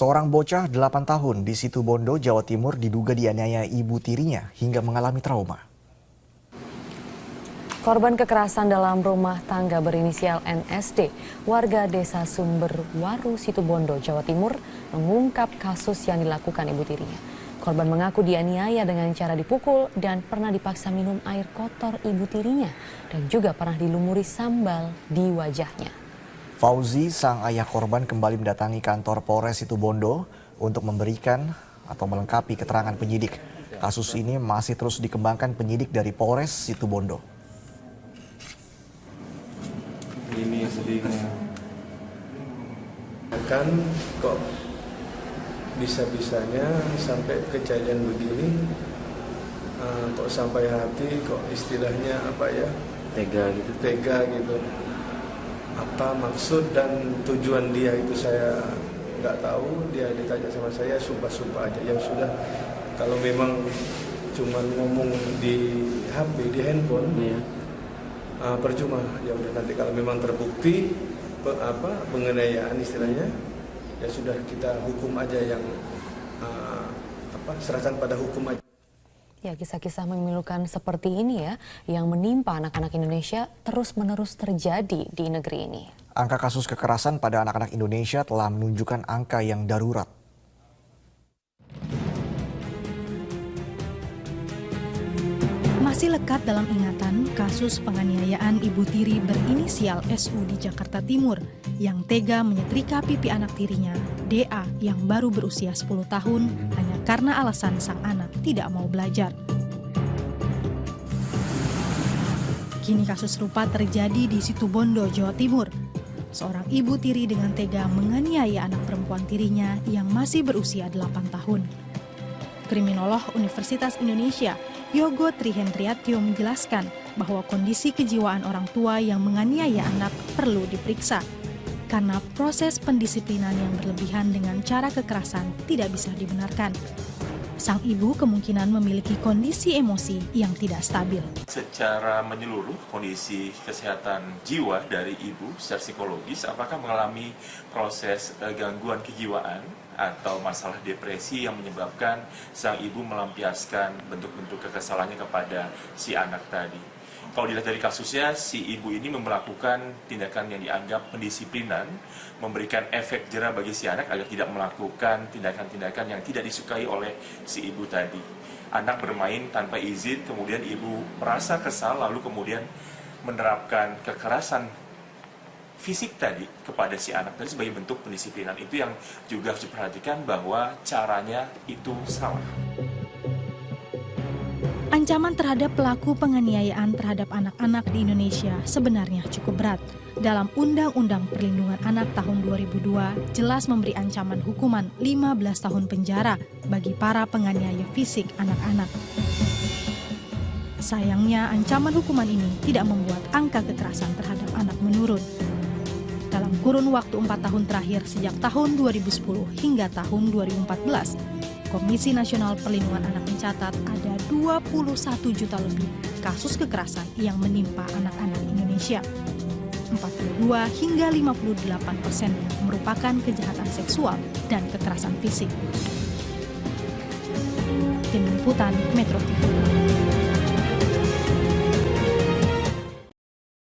Seorang bocah 8 tahun di Situbondo, Jawa Timur diduga dianiaya ibu tirinya hingga mengalami trauma. Korban kekerasan dalam rumah tangga berinisial NSD, warga desa Sumberwaru, Situbondo, Jawa Timur, mengungkap kasus yang dilakukan ibu tirinya. Korban mengaku dianiaya dengan cara dipukul dan pernah dipaksa minum air kotor ibu tirinya dan juga pernah dilumuri sambal di wajahnya. Fauzi, sang ayah korban, kembali mendatangi kantor Polres Situbondo untuk memberikan atau melengkapi keterangan penyidik. Kasus ini masih terus dikembangkan penyidik dari Polres Situbondo. Ini sedihnya. Kan kok bisa-bisanya sampai kejadian begini, kok sampai hati, kok istilahnya apa ya? Tega gitu. Apa maksud dan tujuan dia itu saya nggak tahu. Dia ditanya sama saya, sumpah-sumpah aja. Yang sudah, kalau memang cuman ngomong di HP, di handphone, percuma. Ya udah, nanti kalau memang terbukti penganiayaan istilahnya, ya sudah, kita hukum aja yang serahkan pada hukum aja. Ya, kisah-kisah memilukan seperti ini ya, yang menimpa anak-anak Indonesia terus-menerus terjadi di negeri ini. Angka kasus kekerasan pada anak-anak Indonesia telah menunjukkan angka yang darurat. Masih lekat dalam ingatan kasus penganiayaan ibu tiri berinisial SU di Jakarta Timur yang tega menyetrika pipi anak tirinya, DA, yang baru berusia 10 tahun hanya karena alasan sang anak tidak mau belajar. Kini kasus serupa terjadi di Situbondo, Jawa Timur. Seorang ibu tiri dengan tega menganiaya anak perempuan tirinya yang masih berusia 8 tahun. Kriminolog Universitas Indonesia, Yogo Trihendriatio, menjelaskan bahwa kondisi kejiwaan orang tua yang menganiaya anak perlu diperiksa karena proses pendisiplinan yang berlebihan dengan cara kekerasan tidak bisa dibenarkan. Sang ibu kemungkinan memiliki kondisi emosi yang tidak stabil. Secara menyeluruh, kondisi kesehatan jiwa dari ibu secara psikologis, apakah mengalami proses gangguan kejiwaan atau masalah depresi yang menyebabkan sang ibu melampiaskan bentuk-bentuk kekesalannya kepada si anak tadi. Kalau dilihat dari kasusnya, si ibu ini melakukan tindakan yang dianggap pendisiplinan, memberikan efek jera bagi si anak agar tidak melakukan tindakan-tindakan yang tidak disukai oleh si ibu tadi. Anak bermain tanpa izin, kemudian ibu merasa kesal, lalu kemudian menerapkan kekerasan fisik tadi kepada si anak tadi sebagai bentuk pendisiplinan. Itu yang juga harus diperhatikan bahwa caranya itu salah. Ancaman terhadap pelaku penganiayaan terhadap anak-anak di Indonesia sebenarnya cukup berat. Dalam Undang-Undang Perlindungan Anak tahun 2002 jelas memberi ancaman hukuman 15 tahun penjara bagi para penganiaya fisik anak-anak. Sayangnya ancaman hukuman ini tidak membuat angka kekerasan terhadap anak menurun. Dalam kurun waktu 4 tahun terakhir sejak tahun 2010 hingga tahun 2014, Komisi Nasional Perlindungan Anak mencatat ada 21 juta lebih kasus kekerasan yang menimpa anak-anak Indonesia. 42 hingga 58% merupakan kejahatan seksual dan kekerasan fisik. Tim Liputan Metro TV.